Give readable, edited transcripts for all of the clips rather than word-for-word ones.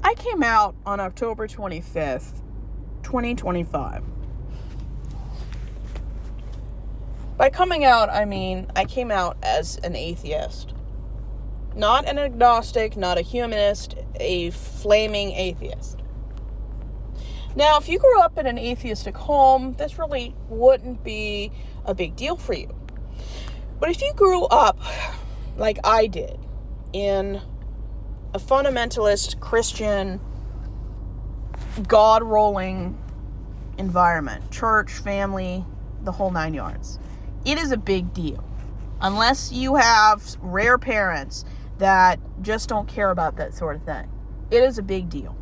I came out on October 25th, 2025. By coming out, I mean I came out as an atheist. Not an agnostic, not a humanist, a flaming atheist. Now, if you grew up in an atheistic home, this really wouldn't be a big deal for you. But if you grew up like I did in a fundamentalist Christian God-rolling environment, church, family, the whole 9 yards, it is a big deal. Unless you have rare parents that just don't care about that sort of thing. It is a big deal.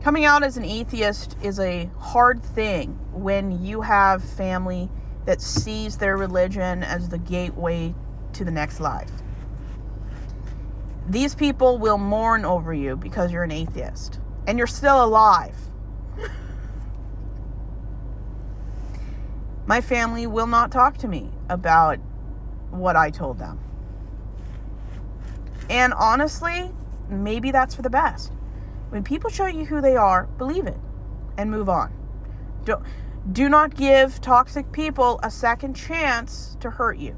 Coming out as an atheist is a hard thing when you have family that sees their religion as the gateway to the next life. These people will mourn over you because you're an atheist and you're still alive. My family will not talk to me about what I told them. And honestly, maybe that's for the best. When people show you who they are, believe it and move on. Do not give toxic people a second chance to hurt you.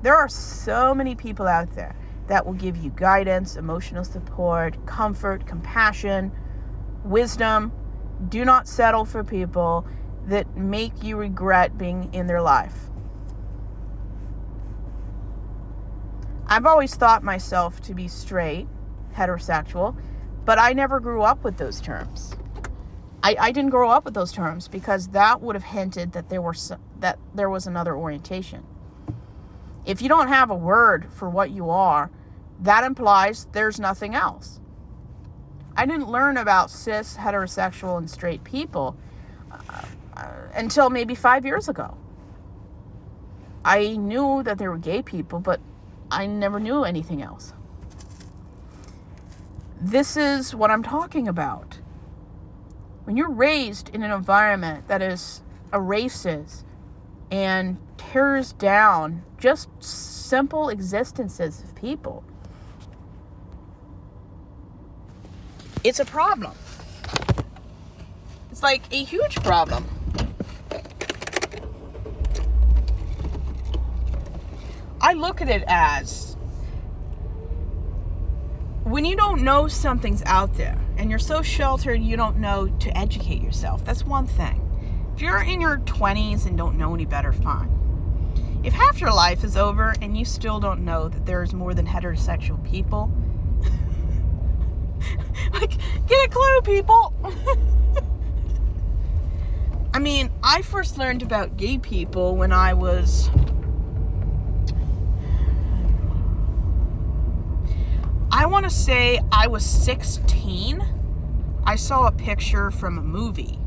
There are so many people out there that will give you guidance, emotional support, comfort, compassion, wisdom. Do not settle for people that make you regret being in their life. I've always thought myself to be straight, heterosexual, but I never grew up with those terms. I didn't grow up with those terms because that would have hinted that there was another orientation. If you don't have a word for what you are, that implies there's nothing else. I didn't learn about cis, heterosexual, and straight people until maybe 5 years ago. I knew that there were gay people, but I never knew anything else. This is what I'm talking about. When you're raised in an environment that is erases and tears down just simple existences of people, it's a problem. It's like a huge problem. I look at it as when you don't know something's out there and you're so sheltered you don't know to educate yourself, that's one thing. If you're in your 20s and don't know any better, fine. If half your life is over and you still don't know that there's more than heterosexual people, like, get a clue, people. I mean, I first learned about gay people when I want to say I was 16. I saw a picture from a movie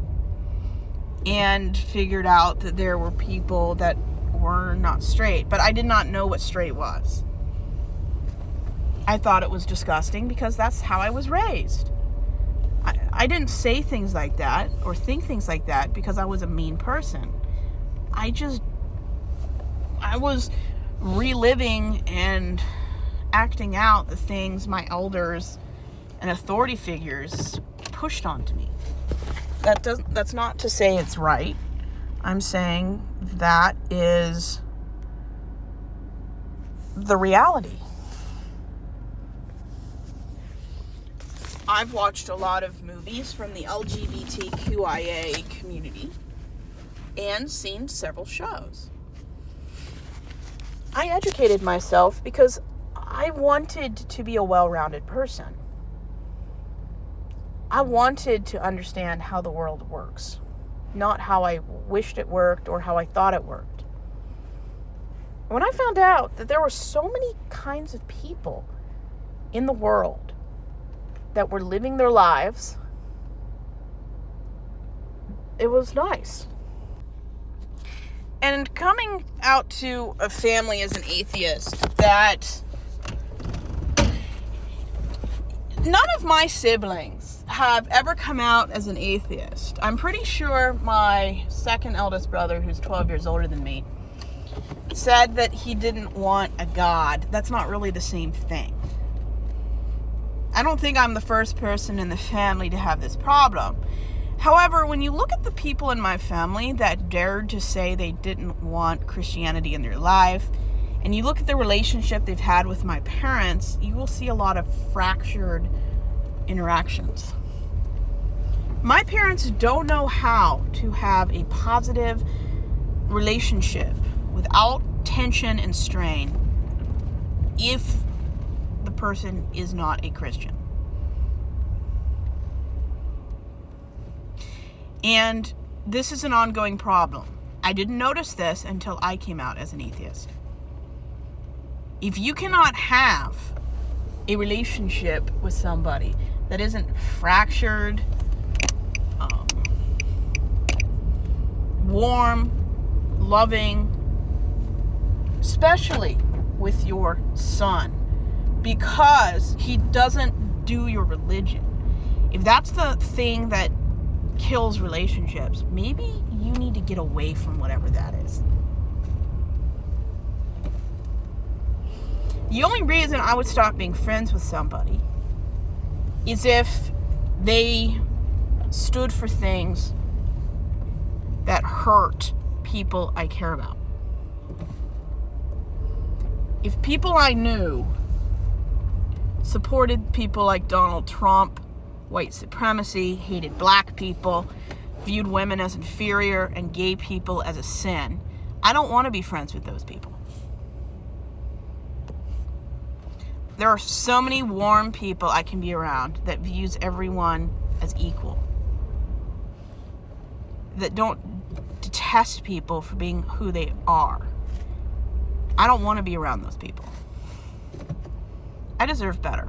and figured out that there were people that were not straight, but I did not know what straight was. I thought it was disgusting because that's how I was raised. I didn't say things like that or think things like that because I was a mean person. I was reliving and acting out the things my elders and authority figures pushed onto me. That's not to say it's right. I'm saying that is the reality. I've watched a lot of movies from the LGBTQIA community and seen several shows. I educated myself because I wanted to be a well-rounded person. I wanted to understand how the world works, not how I wished it worked or how I thought it worked. When I found out that there were so many kinds of people in the world that were living their lives, it was nice. And coming out to a family as an atheist, that none of my siblings have ever come out as an atheist. I'm pretty sure my second eldest brother, who's 12 years older than me, said that he didn't want a God. That's not really the same thing. I don't think I'm the first person in the family to have this problem. However, when you look at the people in my family that dared to say they didn't want Christianity in their life, and you look at the relationship they've had with my parents, you will see a lot of fractured interactions. My parents don't know how to have a positive relationship without tension and strain if the person is not a Christian. And this is an ongoing problem. I didn't notice this until I came out as an atheist. If you cannot have a relationship with somebody that isn't fractured, warm, loving, especially with your son, because he doesn't do your religion. If that's the thing that kills relationships, maybe you need to get away from whatever that is. The only reason I would stop being friends with somebody is if they stood for things that hurt people I care about. If people I knew supported people like Donald Trump, white supremacy, hated black people, viewed women as inferior, and gay people as a sin, I don't want to be friends with those people. There are so many warm people I can be around that views everyone as equal, that don't detest people for being who they are. I don't want to be around those people. I deserve better.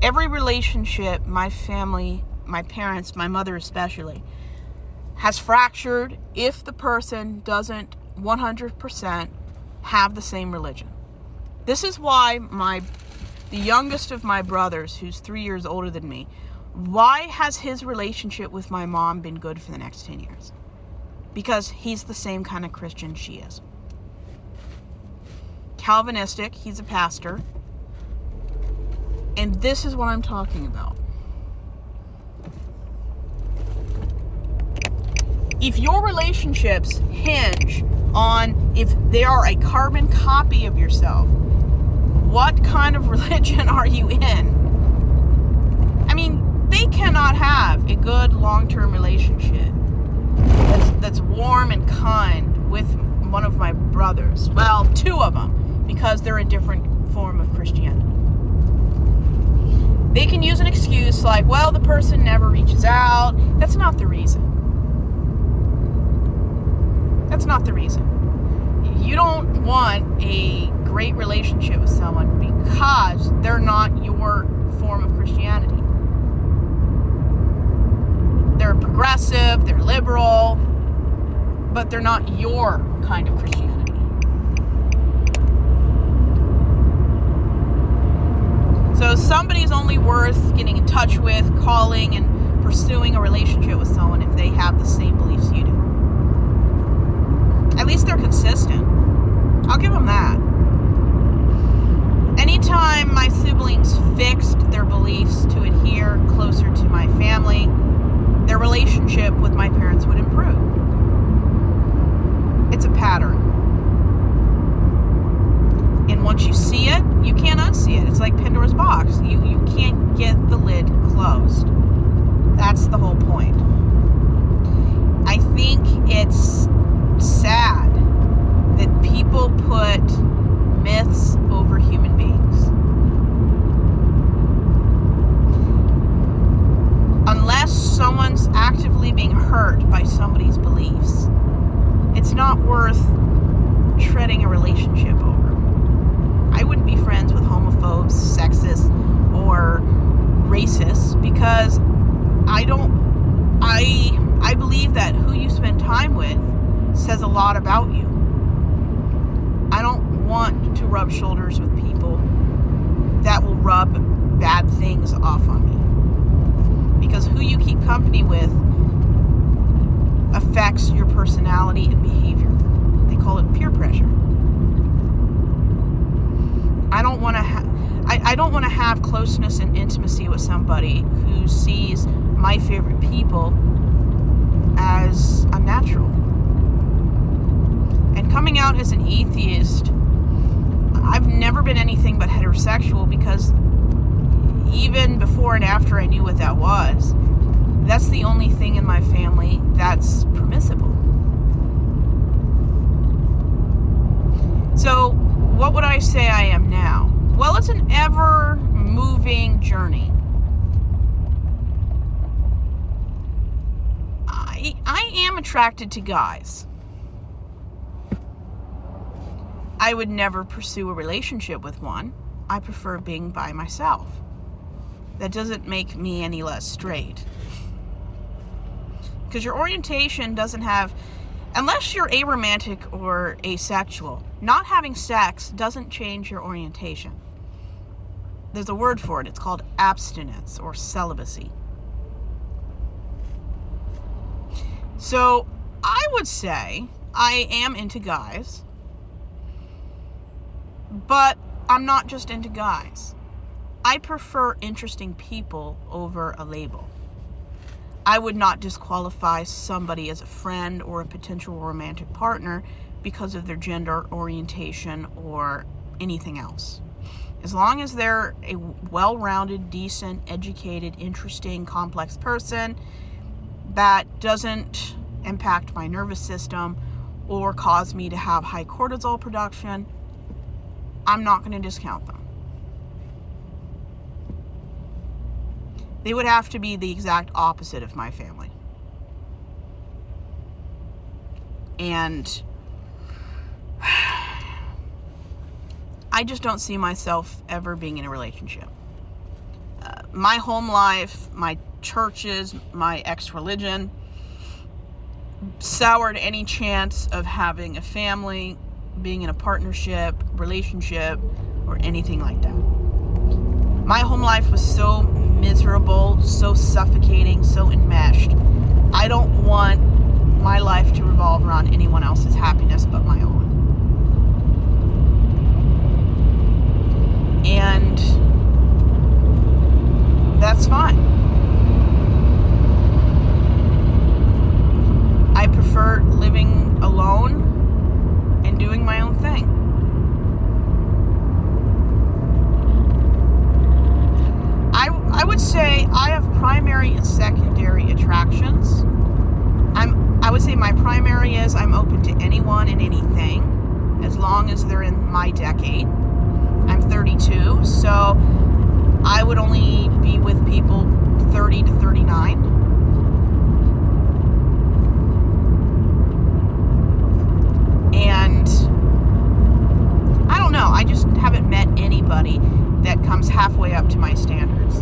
Every relationship my family, my parents, my mother especially, has fractured if the person doesn't 100% have the same religion. This is why the youngest of my brothers, who's 3 years older than me, why has his relationship with my mom been good for the next 10 years? Because he's the same kind of Christian she is. Calvinistic, he's a pastor. And this is what I'm talking about. If your relationships hinge on if they are a carbon copy of yourself, what kind of religion are you in? I mean, they cannot have a good long-term relationship that's warm and kind with one of my brothers. Well, two of them, because they're a different form of Christianity. They can use an excuse like, well, the person never reaches out. That's not the reason. That's not the reason. You don't want a great relationship with someone because they're not your form of Christianity. They're progressive, they're liberal, but they're not your kind of Christianity. So somebody's only worth getting in touch with, calling, and pursuing a relationship with someone if they have the same beliefs you do. At least they're consistent. I'll give them that. Anytime my siblings fixed their beliefs to adhere closer to my family, their relationship with my parents would improve. It's a pattern. And once you see it, you can't unsee it. It's like Pandora's box. You can't get the lid closed. That's the whole point. I think it's sad that people put myths over human beings. Unless someone's actively being hurt by somebody's beliefs, it's not worth treading a relationship over. I wouldn't be friends with homophobes, sexists, or racists because I believe that who you spend time with says a lot about you. I don't want to rub shoulders with people that will rub bad things off on me. Because who you keep company with affects your personality and behavior. They call it peer pressure. I don't want to I don't want to have closeness and intimacy with somebody who sees my favorite people as unnatural. And coming out as an atheist, I've never been anything but heterosexual, because even before and after I knew what that was, that's the only thing in my family that's permissible. So, what would I say I am now? Well, it's an ever-moving journey. I am attracted to guys. I would never pursue a relationship with one. I prefer being by myself. That doesn't make me any less straight. Because your orientation doesn't have, unless you're aromantic or asexual, not having sex doesn't change your orientation. There's a word for it. It's called abstinence or celibacy. So I would say I am into guys, but I'm not just into guys. I prefer interesting people over a label. I would not disqualify somebody as a friend or a potential romantic partner because of their gender orientation or anything else. As long as they're a well-rounded, decent, educated, interesting, complex person that doesn't impact my nervous system or cause me to have high cortisol production, I'm not going to discount them. They would have to be the exact opposite of my family. And I just don't see myself ever being in a relationship. My home life, my churches, my ex-religion soured any chance of having a family, being in a partnership, relationship, or anything like that. My home life was so miserable, so suffocating, so enmeshed. I don't want my life to revolve around anyone else's happiness but my own. And that's fine. I prefer living alone and doing my own thing. I would say I have primary and secondary attractions. I would say my primary is I'm open to anyone and anything as long as they're in my decade. I'm 32, so I would only be with people 30 to 39. And I don't know, I just haven't met anybody that comes halfway up to my standards.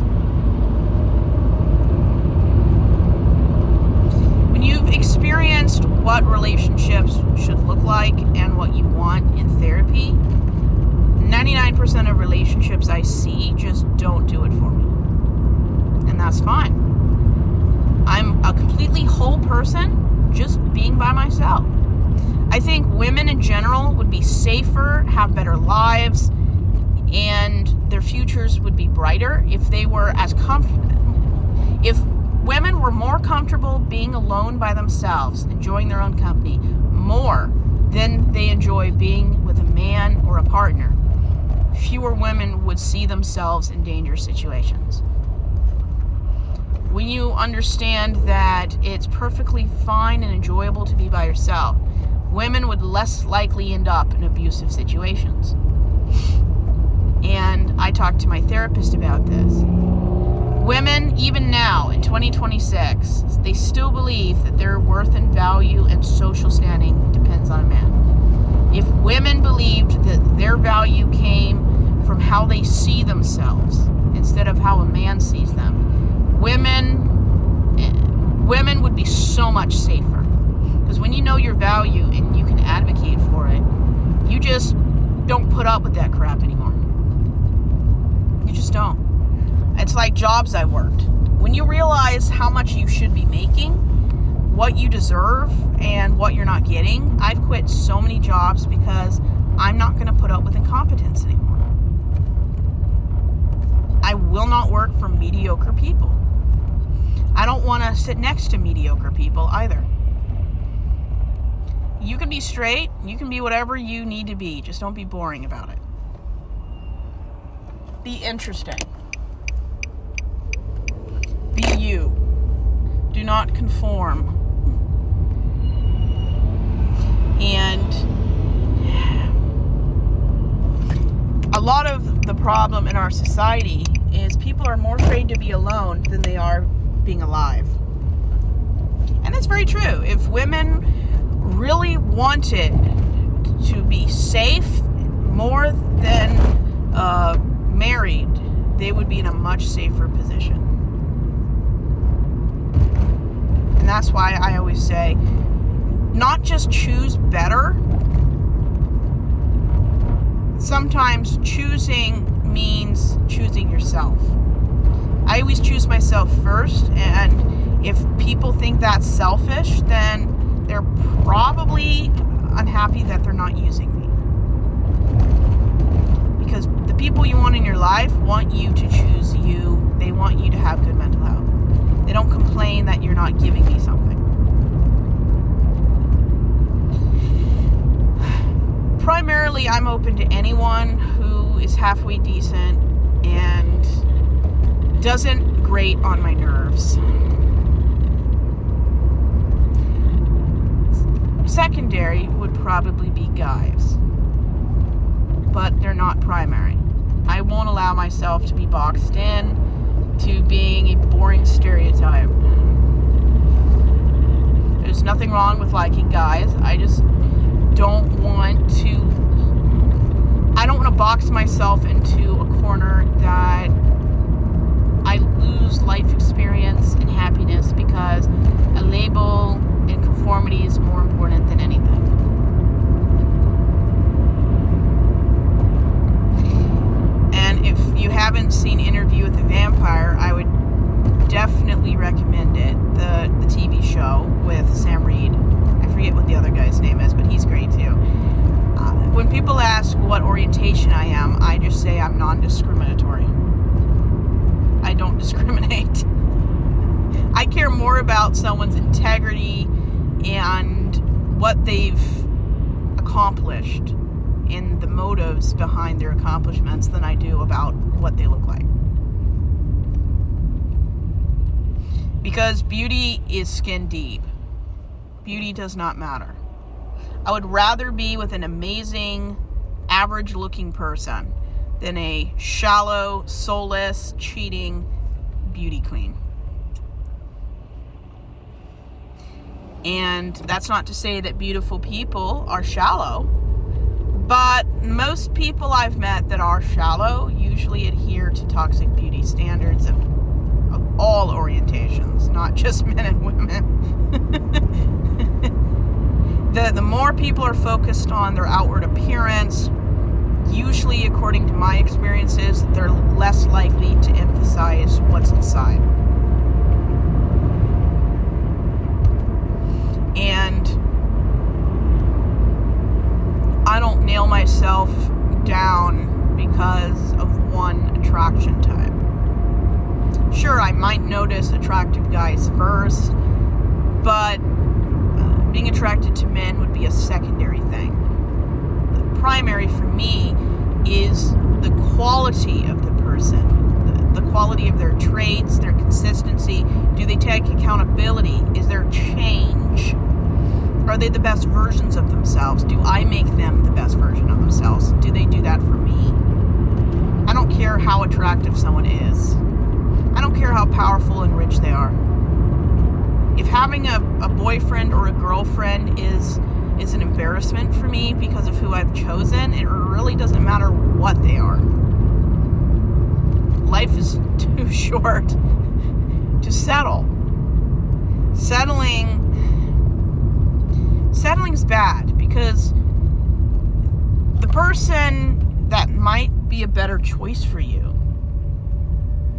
When you've experienced what relationships should look like and what you want in therapy, 99% of relationships I see just don't do it for me. And that's fine. I'm a completely whole person just being by myself. I think women in general would be safer, have better lives, and their futures would be brighter if they were as comfortable. If women were more comfortable being alone by themselves, enjoying their own company more than they enjoy being with a man or a partner, fewer women would see themselves in dangerous situations. When you understand that it's perfectly fine and enjoyable to be by yourself, women would less likely end up in abusive situations. And I talked to my therapist about this. Women, even now in 2026, they still believe that their worth and value and social standing depends on a man. If women believed that their value came from how they see themselves instead of how a man sees them, women would be so much safer. Because when you know your value and you can advocate for it, you just don't put up with that crap anymore. You just don't. It's like jobs I worked. When you realize how much you should be making, what you deserve, and what you're not getting, I've quit so many jobs because I'm not going to put up with incompetence anymore. will not work for mediocre people. I don't want to sit next to mediocre people either. You can be straight, you can be whatever you need to be, just don't be boring about it. Be interesting. Be you. Do not conform. And a lot of the problem in our society is people are more afraid to be alone than they are being alive. And it's very true. If women really wanted to be safe more than married, they would be in a much safer position. And that's why I always say, not just choose better. Sometimes choosing means choosing yourself. I always choose myself first, and if people think that's selfish, then they're probably unhappy that they're not using me. Because the people you want in your life want you to choose you. They want you to have good mental health. They don't complain that you're not giving me something. Primarily, I'm open to anyone who is halfway decent and doesn't grate on my nerves. Secondary would probably be guys, but they're not primary. I won't allow myself to be boxed in to being a boring stereotype. There's nothing wrong with liking guys. I just don't want to box myself into a corner that I lose life experience and happiness because a label and conformity is more important than anything. And if you haven't seen Interview with a Vampire, I would definitely recommend it. The TV show with Sam Reed. I forget what the other guy's name is, but he's great too. When people ask what orientation I am, I just say I'm non-discriminatory. I don't discriminate. I care more about someone's integrity and what they've accomplished and the motives behind their accomplishments than I do about what they look like. Because beauty is skin deep. Beauty does not matter. I would rather be with an amazing, average-looking person than a shallow, soulless, cheating beauty queen. And that's not to say that beautiful people are shallow, but most people I've met that are shallow usually adhere to toxic beauty standards of all orientations, not just men and women. The more people are focused on their outward appearance, usually, according to my experiences, they're less likely to emphasize what's inside. And I don't nail myself down because of one attraction type. Sure, I might notice attractive guys first, but being attracted to men would be a secondary thing. The primary for me is the quality of the person, the quality of their traits, their consistency. Do they take accountability? Is there change? Are they the best versions of themselves? Do I make them the best version of themselves? Do they do that for me? I don't care how attractive someone is. I don't care how powerful and rich they are. If having a boyfriend or a girlfriend is an embarrassment for me because of who I've chosen, it really doesn't matter what they are. Life is too short to settle. Settling's bad because the person that might be a better choice for you,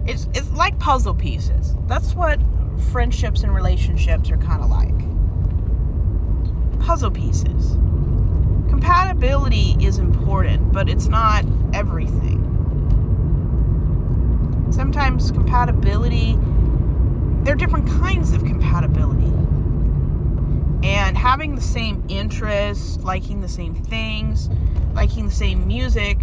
it's like puzzle pieces. That's what friendships and relationships are kind of like. Puzzle pieces. Compatibility is important, but it's not everything. Does that sometimes compatibility, there are different kinds of compatibility. And having the same interests, liking the same things, liking the same music,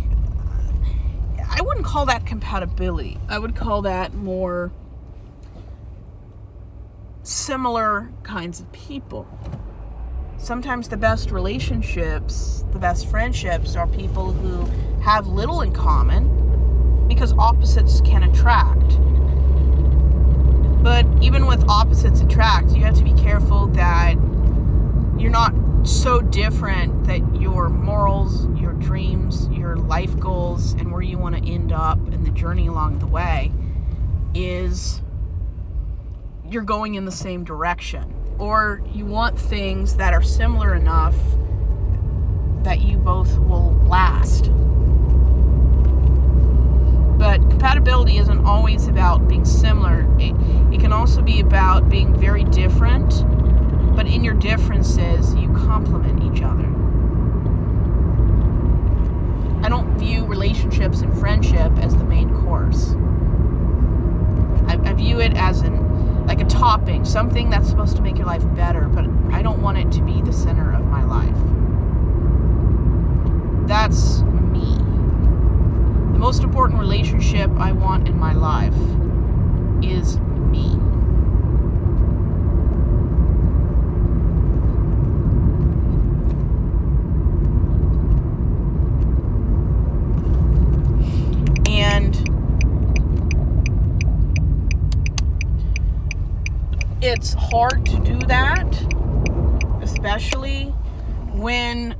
I wouldn't call that compatibility. I would call that more similar kinds of people. Sometimes the best relationships, the best friendships are people who have little in common, because opposites can attract. But even with opposites attract, you have to be careful that you're not so different that your morals, your dreams, your life goals, and where you want to end up and the journey along the way is you're going in the same direction. Or you want things that are similar enough that you both will last. But compatibility isn't always about being similar. It can also be about being very different, but in your differences, you complement each other. I don't view relationships and friendship as the main course. I view it as like a topping, something that's supposed to make your life better, but I don't want it to be the center of my life. That's me. The most important relationship I want in my life is me. And it's hard to do that, especially when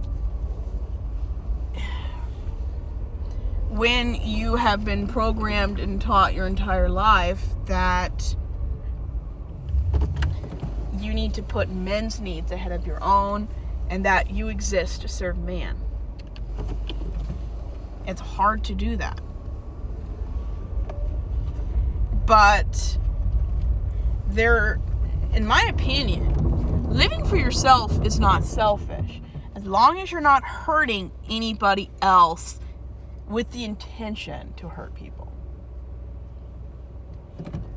you have been programmed and taught your entire life that you need to put men's needs ahead of your own and that you exist to serve man. It's hard to do that. But in my opinion, living for yourself is not selfish, as long as you're not hurting anybody else with the intention to hurt people.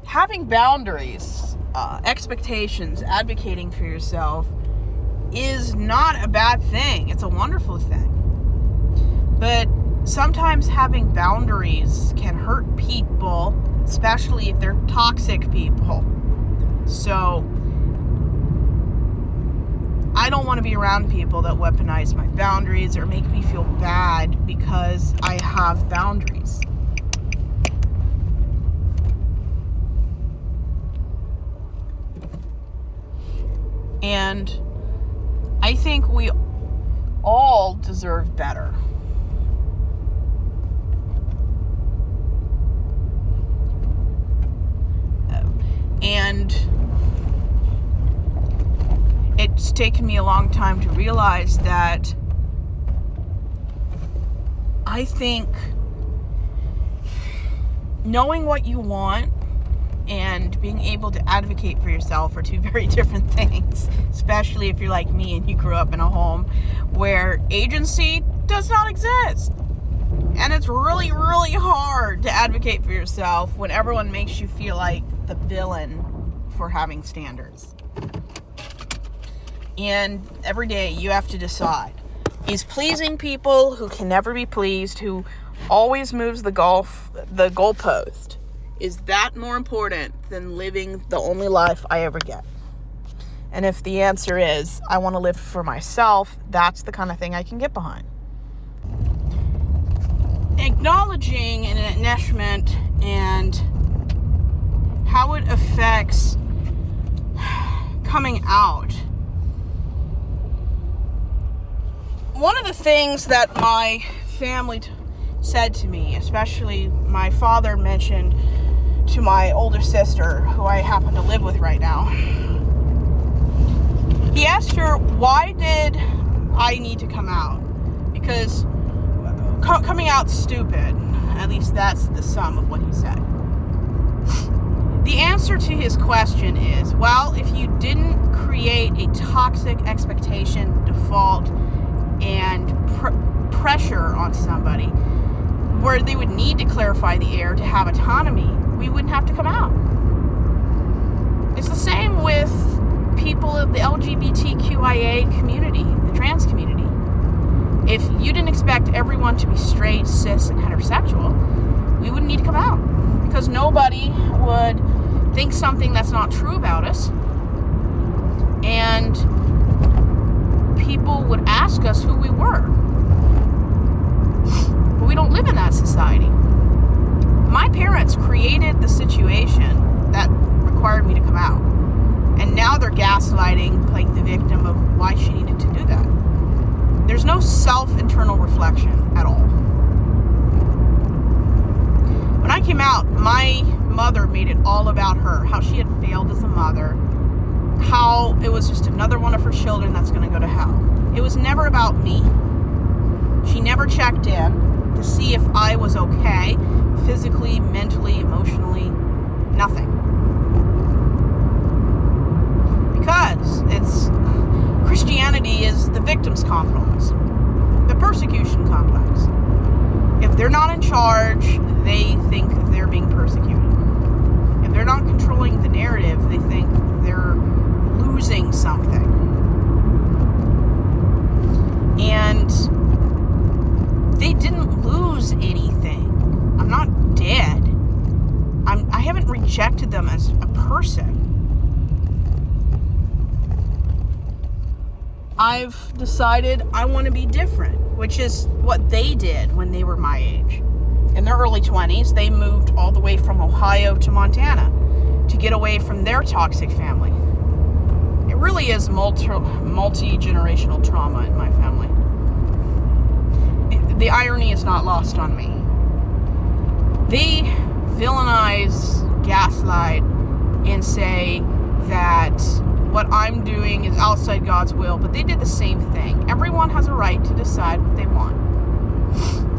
Having boundaries, expectations, advocating for yourself is not a bad thing. It's a wonderful thing. But sometimes having boundaries can hurt people, especially if they're toxic people. So I don't want to be around people that weaponize my boundaries or make me feel bad because I have boundaries. And I think we all deserve better. And it's taken me a long time to realize that I think knowing what you want and being able to advocate for yourself are two very different things, especially if you're like me and you grew up in a home where agency does not exist. And it's really, really hard to advocate for yourself when everyone makes you feel like the villain for having standards. And every day you have to decide, is pleasing people who can never be pleased, who always moves the goalpost, is that more important than living the only life I ever get? And if the answer is, I want to live for myself, that's the kind of thing I can get behind. Acknowledging an enmeshment and how it affects coming out. One of the things that my family said to me, especially my father mentioned to my older sister, who I happen to live with right now, he asked her, why did I need to come out? Because coming out's stupid. At least that's the sum of what he said. The answer to his question is, well, if you didn't create a toxic expectation, default, and pressure on somebody, where they would need to clarify the air to have autonomy, we wouldn't have to come out. It's the same with people of the LGBTQIA community, the trans community. If you didn't expect everyone to be straight, cis, and heterosexual, we wouldn't need to come out, because nobody would think something that's not true about us, and people would ask us who we were. But we don't live in that society. My parents created the situation that required me to come out, and now they're gaslighting, playing the victim of why she needed to do that. There's no self-internal reflection at all. When I came out, my mother made it all about her, how she had failed as a mother, how it was just another one of her children that's going to go to hell. It was never about me. She never checked in to see if I was okay, physically, mentally, emotionally, nothing. Because Christianity is the victim's complex, the persecution complex. If they're not in charge, they think they're being persecuted. If they're not controlling the narrative, they think they're losing something. And they didn't lose anything. I'm not dead. I haven't rejected them as a person. I've decided I want to be different, which is what they did when they were my age. In their early 20s, they moved all the way from Ohio to Montana to get away from their toxic family. It really is multi-generational trauma in my family. The irony is not lost on me. They villainize, gaslight, and say that what I'm doing is outside God's will, but they did the same thing. Everyone has a right to decide what they want.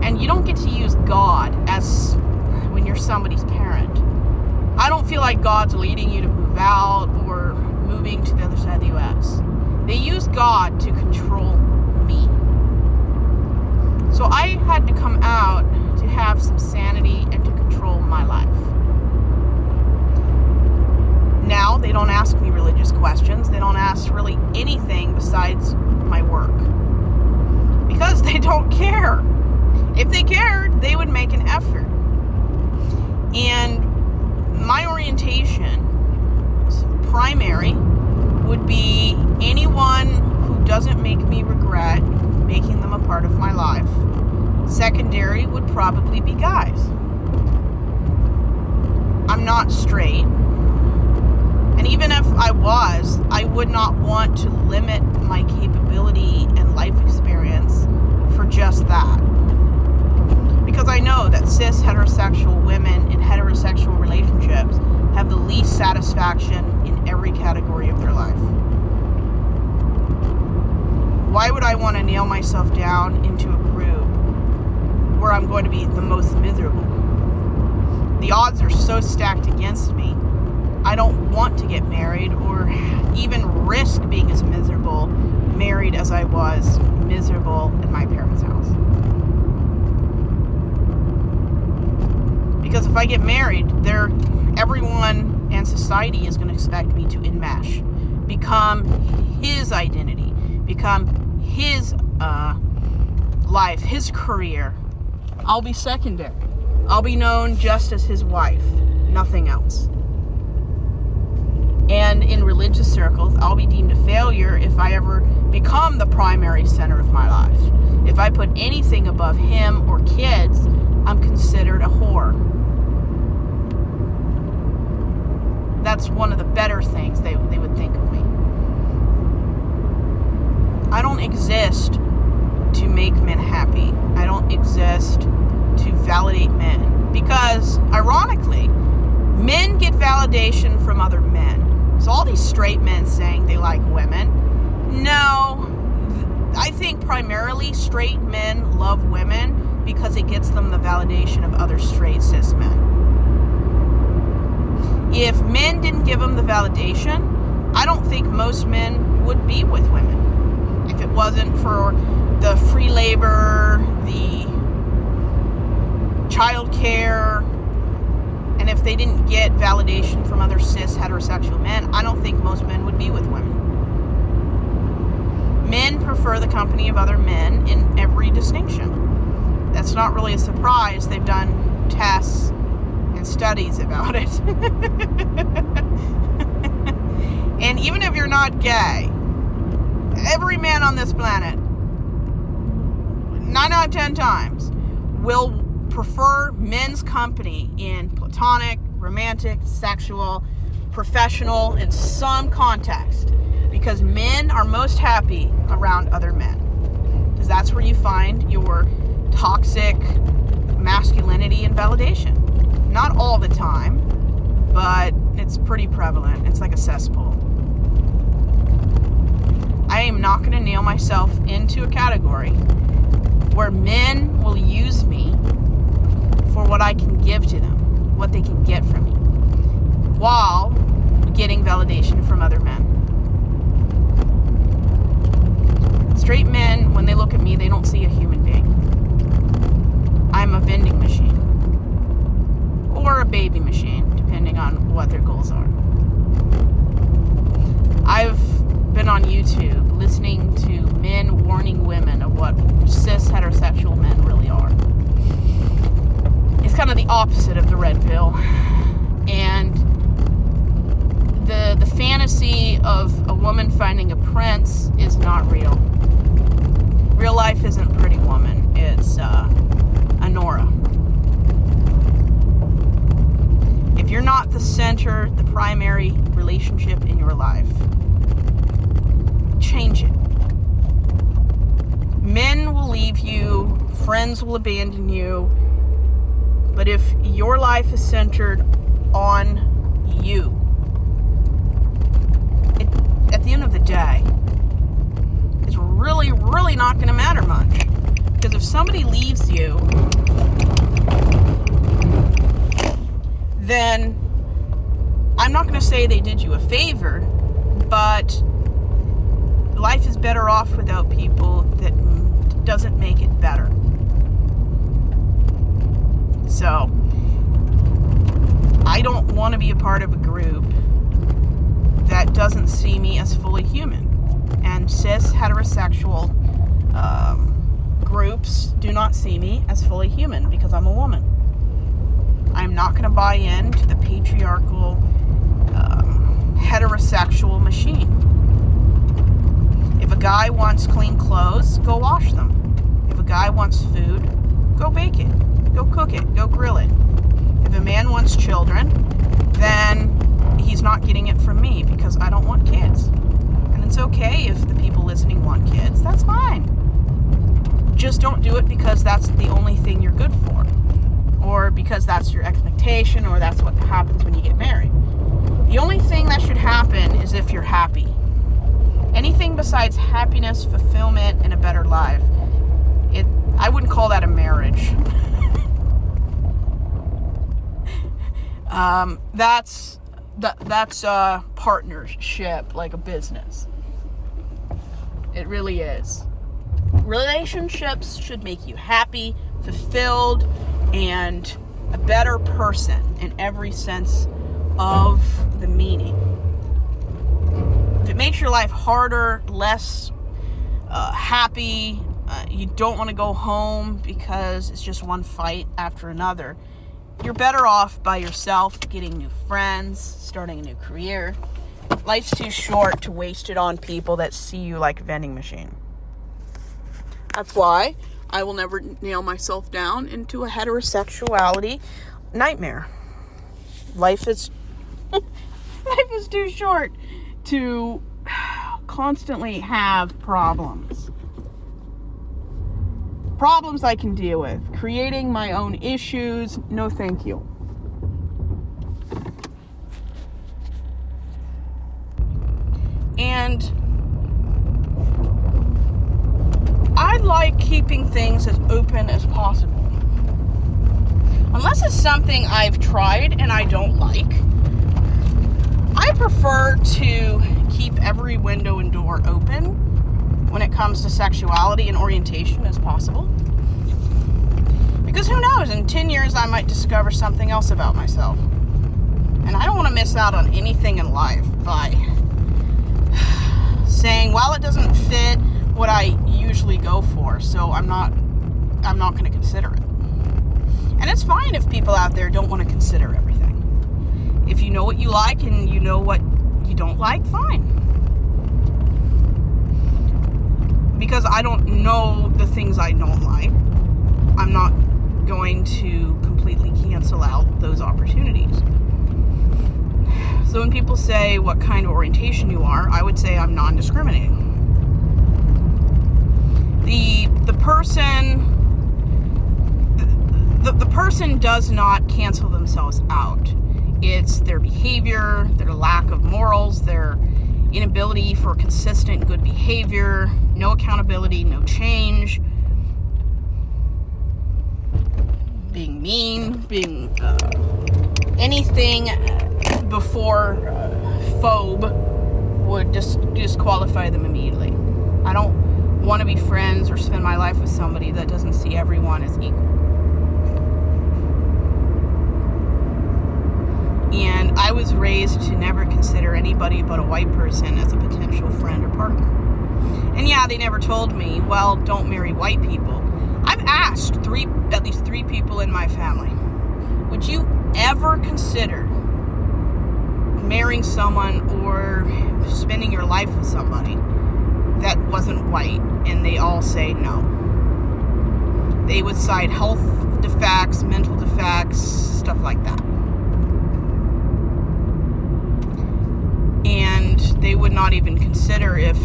And you don't get to use God as when you're somebody's parent. I don't feel like God's leading you to move out or moving to the other side of the U.S. They use God to control me. So I had to come out to have some sanity and to control my life. Now, they don't ask me religious questions. They don't ask really anything besides my work. Because they don't care. If they cared, they would make an effort. And my orientation, primary, would be anyone who doesn't make me regret making them a part of my life. Secondary would probably be guys. I'm not straight. And even if I was, I would not want to limit my capability and life experience for just that. Because I know that cis heterosexual women in heterosexual relationships have the least satisfaction in every category of their life. Why would I want to nail myself down into a group where I'm going to be the most miserable? The odds are so stacked against me. I don't want to get married or even risk being as miserable married as I was miserable in my parents' house. Because if I get married, everyone and society is going to expect me to enmesh, become his identity, become his life, his career. I'll be secondary. I'll be known just as his wife, nothing else. And in religious circles, I'll be deemed a failure if I ever become the primary center of my life. If I put anything above him or kids, I'm considered a whore. That's one of the better things they would think of me. I don't exist to make men happy. I don't exist to validate men. Because, ironically, men get validation from other men. So all these straight men saying they like women, no, I think primarily straight men love women because it gets them the validation of other straight cis men. If men didn't give them the validation, I don't think most men would be with women. If it wasn't for the free labor, the childcare, and if they didn't get validation from other cis heterosexual men, I don't think most men would be with women. Men prefer the company of other men in every distinction. That's not really a surprise. They've done tests and studies about it. And even if you're not gay, every man on this planet, 9 out of 10 times, will prefer men's company in platonic, romantic, sexual, professional, in some context. Because men are most happy around other men. Because that's where you find your toxic masculinity and validation. Not all the time, but it's pretty prevalent. It's like a cesspool. I am not going to nail myself into a category where men will use me for what I can give to them, what they can get from me, while getting validation from other men. Straight men, when they look at me, they don't see a human being. I'm a vending machine. Or a baby machine, depending on what their goals are. I've been on YouTube listening to men warning women of what cis heterosexual men really are. It's kind of the opposite of the red pill. And the fantasy of a woman finding a prince is not real. Real life isn't Pretty Woman. It's Anora. If you're not the center, the primary relationship in your life, change it. Men will leave you, friends will abandon you, but if your life is centered on you, at the end of the day, it's really, really not going to matter much. Because if somebody leaves you, then I'm not going to say they did you a favor, but life is better off without people. That doesn't make it better. So, I don't want to be a part of a group that doesn't see me as fully human. And cis heterosexual groups do not see me as fully human because I'm a woman. I'm not going to buy into the patriarchal heterosexual machine. If a guy wants clean clothes, go wash them. If a guy wants food, go bake it, go cook it, go grill it. If a man wants children, then he's not getting it from me because I don't want kids. And it's okay if the people listening want kids, that's fine. Just don't do it because that's the only thing you're good for. Or because that's your expectation, or that's what happens when you get married. The only thing that should happen is if you're happy. Anything besides happiness, fulfillment, and a better life, I wouldn't call that a marriage. That's a partnership, like a business. It really is. Relationships should make you happy, fulfilled, and a better person in every sense of the meaning. If it makes your life harder, less happy, you don't want to go home because it's just one fight after another, you're better off by yourself, getting new friends, starting a new career. Life's too short to waste it on people that see you like a vending machine. That's why I will never nail myself down into a heterosexuality nightmare. Life is too short to constantly have problems. Problems I can deal with. Creating my own issues, no thank you. And I like keeping things as open as possible. Unless it's something I've tried and I don't like, I prefer to keep every window and door open when it comes to sexuality and orientation as possible. Because who knows, in 10 years I might discover something else about myself. And I don't want to miss out on anything in life by saying, well, it doesn't fit what I usually go for, so I'm not going to consider it. And it's fine if people out there don't want to consider everything. If you know what you like and you know what you don't like, fine. Because I don't know the things I don't like, I'm not going to completely cancel out those opportunities. So when people say what kind of orientation you are, I would say I'm non-discriminating. The person does not cancel themselves out. It's their behavior, their lack of morals, their inability for consistent good behavior, no accountability, no change, being mean, being anything before phobe would just disqualify them immediately. I don't want to be friends or spend my life with somebody that doesn't see everyone as equal. And I was raised to never consider anybody but a white person as a potential friend or partner. And yeah, they never told me, well, don't marry white people. I've asked at least three people in my family, would you ever consider marrying someone or spending your life with somebody that wasn't white? And they all say no. They would cite health defects, mental defects, stuff like that. And they would not even consider if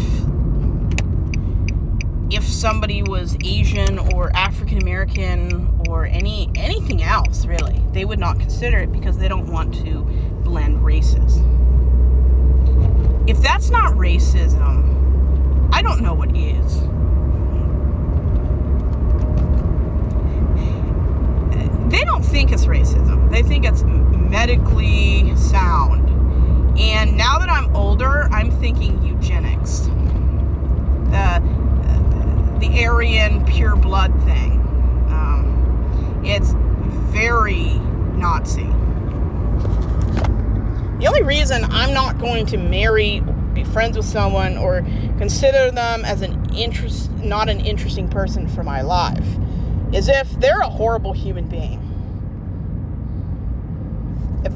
somebody was Asian or African American or anything else, really. They would not consider it because they don't want to blend races. If that's not racism, I don't know what is. They don't think it's racism. They think it's medically sound. And now that I'm older, I'm thinking eugenics. The Aryan pure blood thing. It's very Nazi. The only reason I'm not going to be friends with someone, or consider them as not an interesting person for my life, is if they're a horrible human being.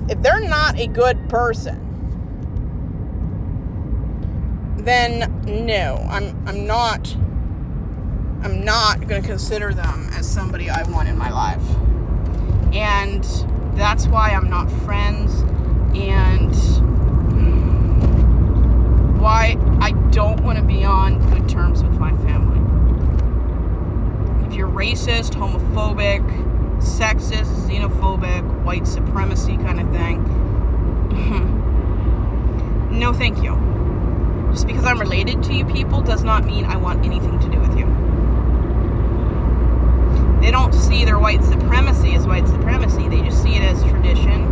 If they're not a good person, then no, I'm not going to consider them as somebody I want in my life. And that's why I'm not friends, and why I don't want to be on good terms with my family. If you're racist, homophobic, sexist, xenophobic, white supremacy kind of thing, no thank you. Just because I'm related to you people does not mean I want anything to do with you. They don't see their white supremacy as white supremacy. They just see it as tradition,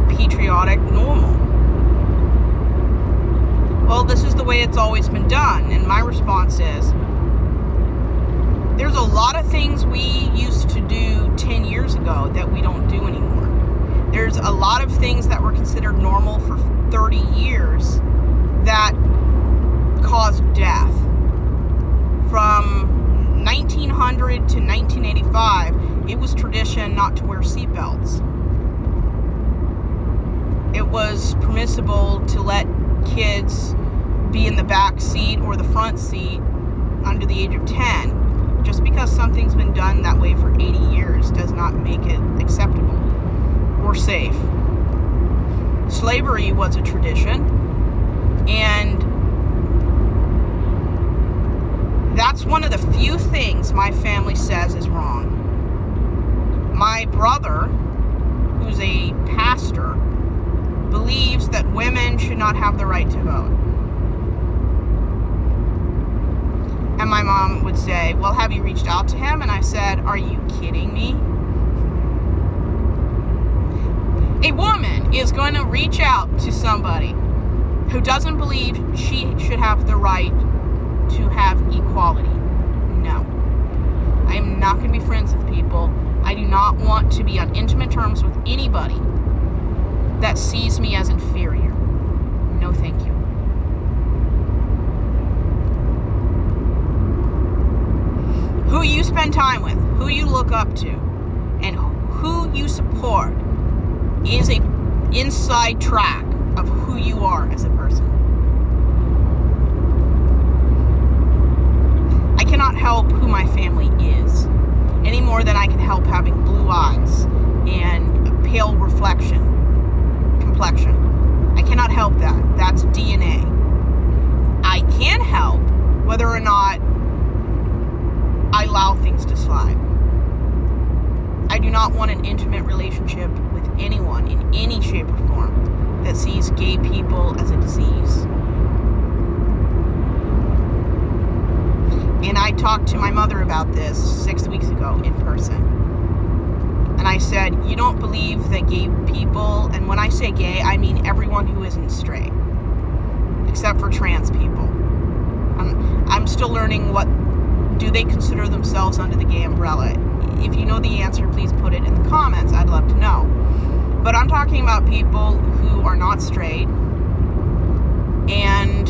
patriotic, normal. Well, this is the way it's always been done. And my response is, there's a lot of things we used to do 10 years ago that we don't do anymore. There's a lot of things that were considered normal for 30 years that caused death. From 1900 to 1985, it was tradition not to wear seatbelts. It was permissible to let kids be in the back seat or the front seat under the age of 10. Just because something's been done that way for 80 years does not make it acceptable or safe. Slavery was a tradition, and that's one of the few things my family says is wrong. My brother, who's a pastor, believes that women should not have the right to vote. And my mom would say, well, have you reached out to him? And I said, are you kidding me? A woman is going to reach out to somebody who doesn't believe she should have the right to have equality. No. I am not going to be friends with people I do not want to be on intimate terms with anybody that sees me as inferior. No, thank you. Who you spend time with, who you look up to, and who you support is a inside track of who you are as a person. I cannot help who my family is any more than I can help having blue eyes and a pale complexion. I cannot help that. That's DNA. I can help whether or not I allow things to slide. I do not want an intimate relationship with anyone in any shape or form that sees gay people as a disease. And I talked to my mother about this 6 weeks ago in person. And I said, you don't believe that gay people, and when I say gay, I mean everyone who isn't straight, except for trans people. I'm still learning what do they consider themselves under the gay umbrella. If you know the answer, please put it in the comments. I'd love to know. But I'm talking about people who are not straight, and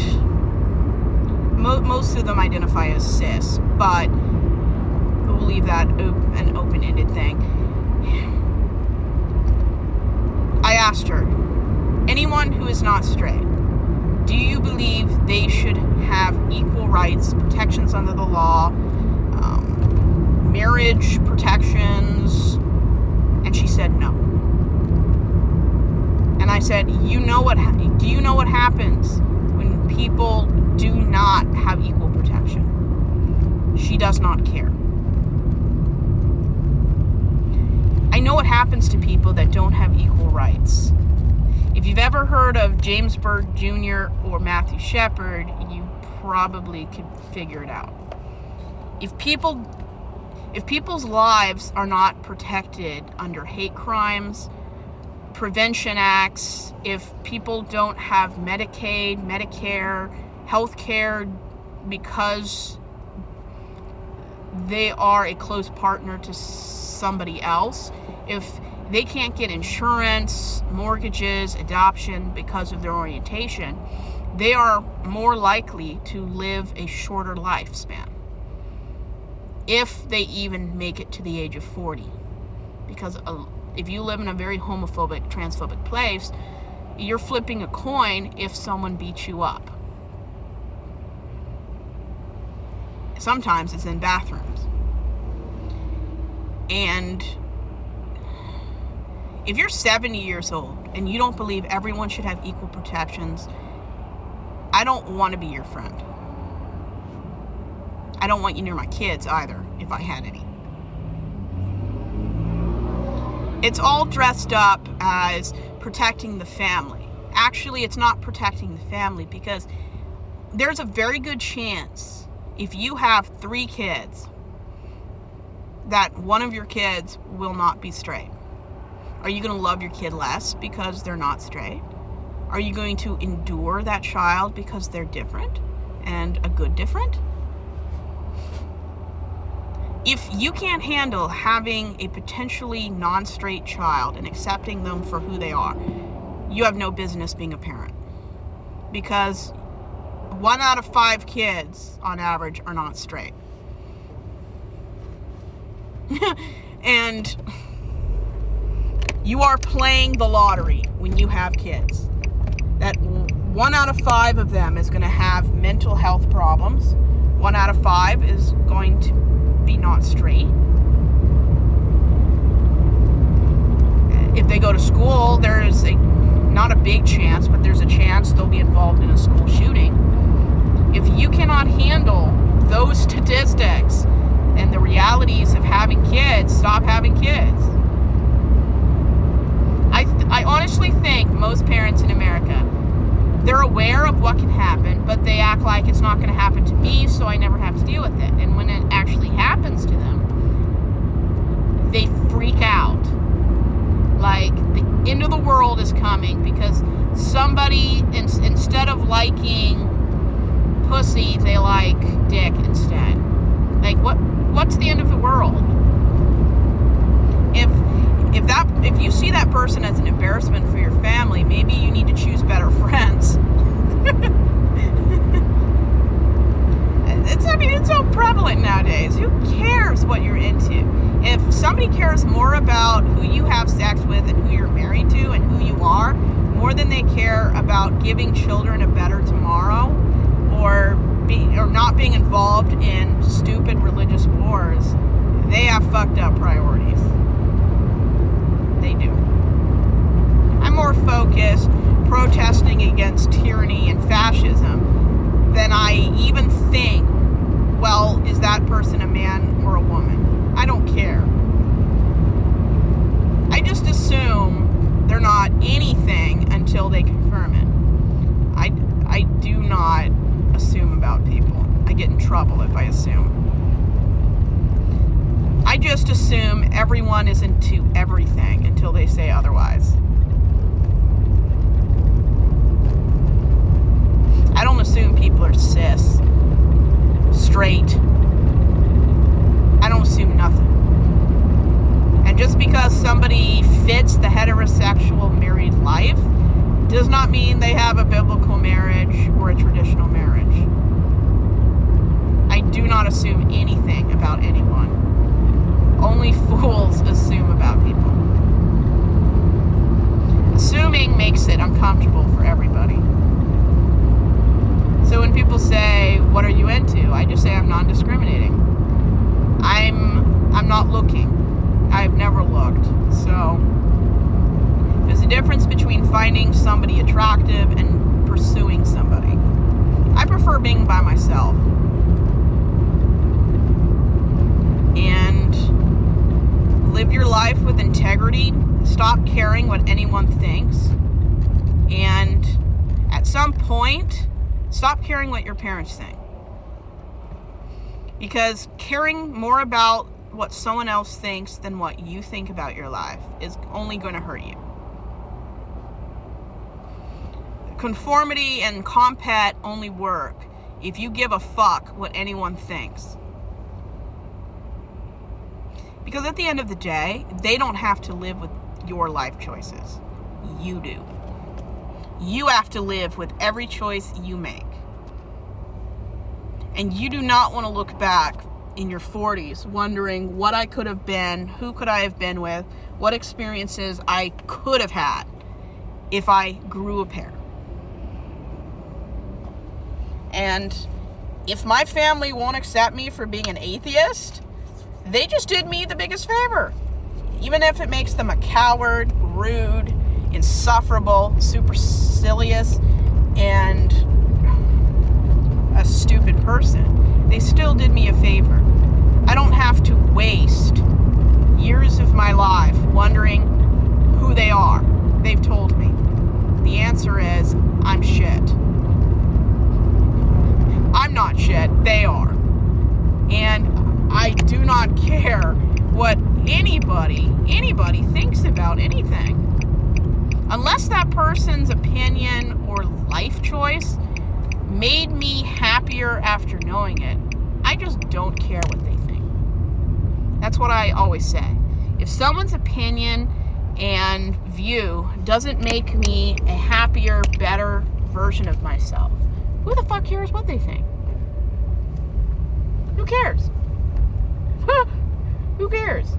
most of them identify as cis, but we'll leave that an open-ended thing. I asked her, anyone who is not straight, do you believe they should have equal rights, protections under the law, marriage protections? And she said no. And I said, do you know what happens when people do not have equal protection? She does not care. I know what happens to people that don't have equal rights. If you've ever heard of James Byrd Jr. or Matthew Shepard, you probably could figure it out. If people's lives are not protected under hate crimes, prevention acts, if people don't have Medicaid, Medicare, health care because they are a close partner to somebody else, if they can't get insurance, mortgages, adoption because of their orientation, they are more likely to live a shorter lifespan, if they even make it to the age of 40. Because if you live in a very homophobic, transphobic place, you're flipping a coin if someone beats you up. Sometimes it's in bathrooms. And if you're 70 years old and you don't believe everyone should have equal protections, I don't want to be your friend. I don't want you near my kids either, if I had any. It's all dressed up as protecting the family. Actually, it's not protecting the family, because there's a very good chance, if you have 3 kids, that one of your kids will not be straight. Are you going to love your kid less because they're not straight? Are you going to endure that child because they're different, and a good different? If you can't handle having a potentially non-straight child and accepting them for who they are, you have no business being a parent. Because 1 out of 5 kids, on average, are not straight. And you are playing the lottery when you have kids. That 1 out of 5 of them is going to have mental health problems. 1 out of 5 is going to be not straight. If they go to school, there's not a big chance, but there's a chance they'll be involved in a school shooting. If you cannot handle those statistics and the realities of having kids, stop having kids. I honestly think most parents in America, they're aware of what can happen, but they act like it's not going to happen to me, so I never have to deal with it. And when it actually happens to them, they freak out. Like the end of the world is coming because somebody, instead of liking pussy, they like dick instead. Like, what's the end of the world? if you see that person as an embarrassment for your family, maybe you need to choose better friends. It's so prevalent nowadays. Who cares what you're into? If somebody cares more about who you have sex with and who you're married to and who you are, more than they care about giving children a better tomorrow or not being involved in stupid religious wars, they have fucked up priorities. They do. I'm more focused protesting against tyranny and fascism than I even think, well, is that person a man or a woman? I don't care. I just assume they're not anything until they confirm it. I do not assume about people. I get in trouble if I assume. I just assume everyone is into everything until they say otherwise. I don't assume people are cis, straight. I don't assume nothing. And just because somebody fits the heterosexual married life does not mean they have a biblical marriage or a traditional marriage. I do not assume anything about anyone. Only fools assume about people. Assuming makes it uncomfortable for everybody. So when people say, what are you into? I just say I'm non-discriminating. I'm not looking. I've never looked. So there's a difference between finding somebody attractive and pursuing somebody. I prefer being by myself. And live your life with integrity. Stop caring what anyone thinks. And at some point, stop caring what your parents think. Because caring more about what someone else thinks than what you think about your life is only going to hurt you. Conformity and compet only work if you give a fuck what anyone thinks. Because at the end of the day, they don't have to live with your life choices. You do. You have to live with every choice you make. And you do not want to look back in your 40s wondering what I could have been, who could I have been with, what experiences I could have had if I grew a pair. And if my family won't accept me for being an atheist, they just did me the biggest favor. Even if it makes them a coward, rude, insufferable, supercilious, and a stupid person, they still did me a favor. I don't have to waste years of my life wondering who they are. They've told me. The answer is, I'm shit. I'm not shit. They are. And I do not care what anybody thinks about anything. Unless that person's opinion or life choice made me happier after knowing it, I just don't care what they think. That's what I always say. If someone's opinion and view doesn't make me a happier, better version of myself, who the fuck cares what they think? Who cares? Who cares?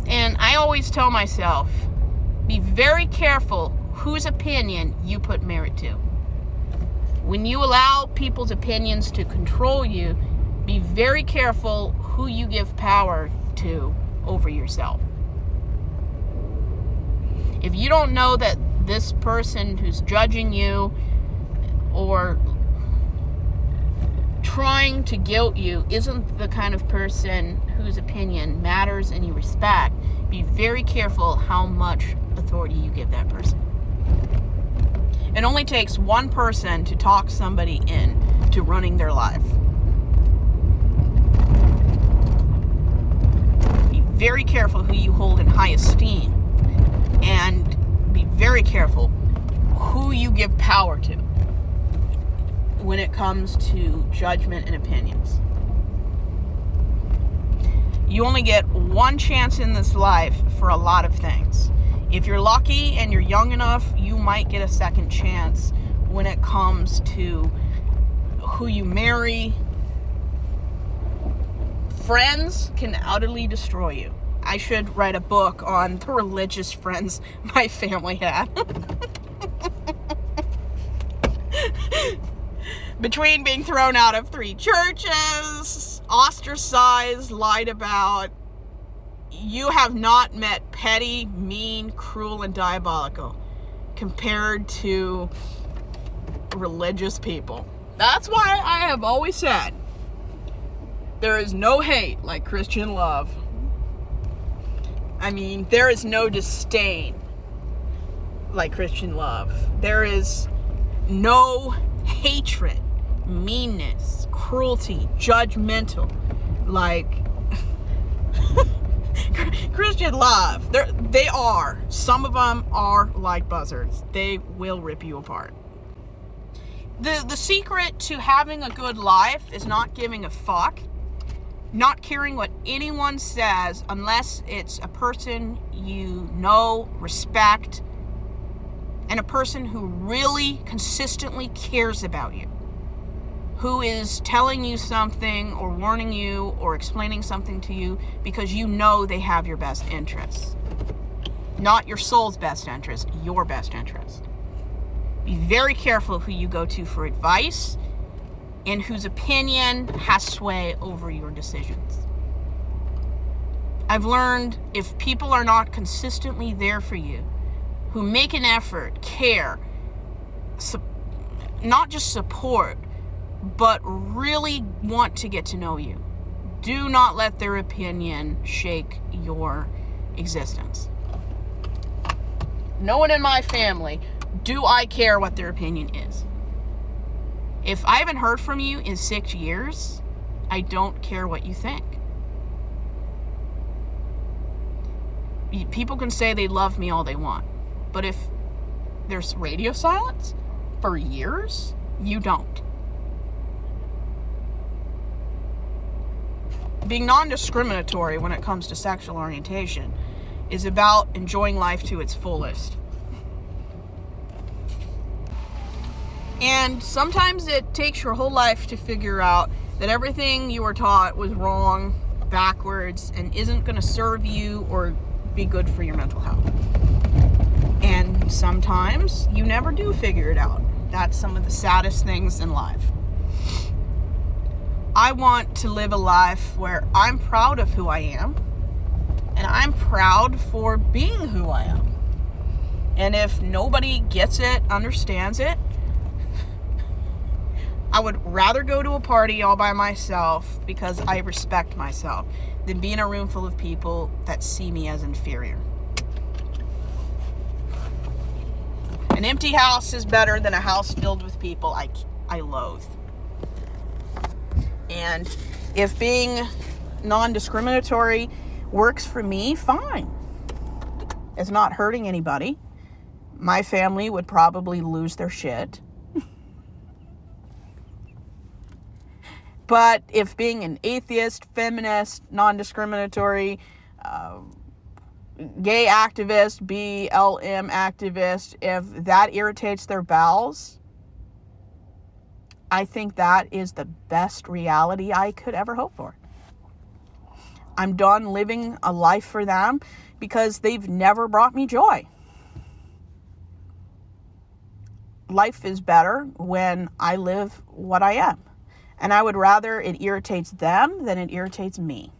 And I always tell myself, be very careful whose opinion you put merit to. When you allow people's opinions to control you, be very careful who you give power to over yourself. If you don't know that this person who's judging you or trying to guilt you isn't the kind of person whose opinion matters and you respect, be very careful how much authority you give that person. It only takes one person to talk somebody into running their life. Be very careful who you hold in high esteem, and be very careful who you give power to when it comes to judgment and opinions. You only get one chance in this life for a lot of things. If you're lucky and you're young enough, you might get a second chance when it comes to who you marry. Friends can utterly destroy you. I should write a book on the religious friends my family had. Between being thrown out of 3 churches, ostracized, lied about, you have not met petty, mean, cruel, and diabolical compared to religious people. That's why I have always said there is no hate like Christian love. I mean, there is no disdain like Christian love. There is no hatred, meanness, cruelty, judgmental like Christian love. They are. Some of them are like buzzards. They will rip you apart. The secret to having a good life is not giving a fuck. Not caring what anyone says unless it's a person you know, respect, and a person who really consistently cares about you. Who is telling you something or warning you or explaining something to you because you know they have your best interests. Not your soul's best interest, your best interest. Be very careful who you go to for advice and whose opinion has sway over your decisions. I've learned if people are not consistently there for you, who make an effort, care, not just support, but really want to get to know you, do not let their opinion shake your existence. No one in my family do I care what their opinion is. If I haven't heard from you in 6 years, I don't care what you think. People can say they love me all they want, but if there's radio silence for years, you don't. Being non-discriminatory when it comes to sexual orientation is about enjoying life to its fullest. And sometimes it takes your whole life to figure out that everything you were taught was wrong, backwards, and isn't going to serve you or be good for your mental health. And sometimes you never do figure it out. That's some of the saddest things in life. I want to live a life where I'm proud of who I am, and I'm proud for being who I am. And if nobody gets it, understands it, I would rather go to a party all by myself because I respect myself than be in a room full of people that see me as inferior. An empty house is better than a house filled with people I loathe. And if being non-discriminatory works for me, fine. It's not hurting anybody. My family would probably lose their shit. But if being an atheist, feminist, non-discriminatory, gay activist, BLM activist, if that irritates their bowels, I think that is the best reality I could ever hope for. I'm done living a life for them because they've never brought me joy. Life is better when I live what I am. And I would rather it irritates them than it irritates me.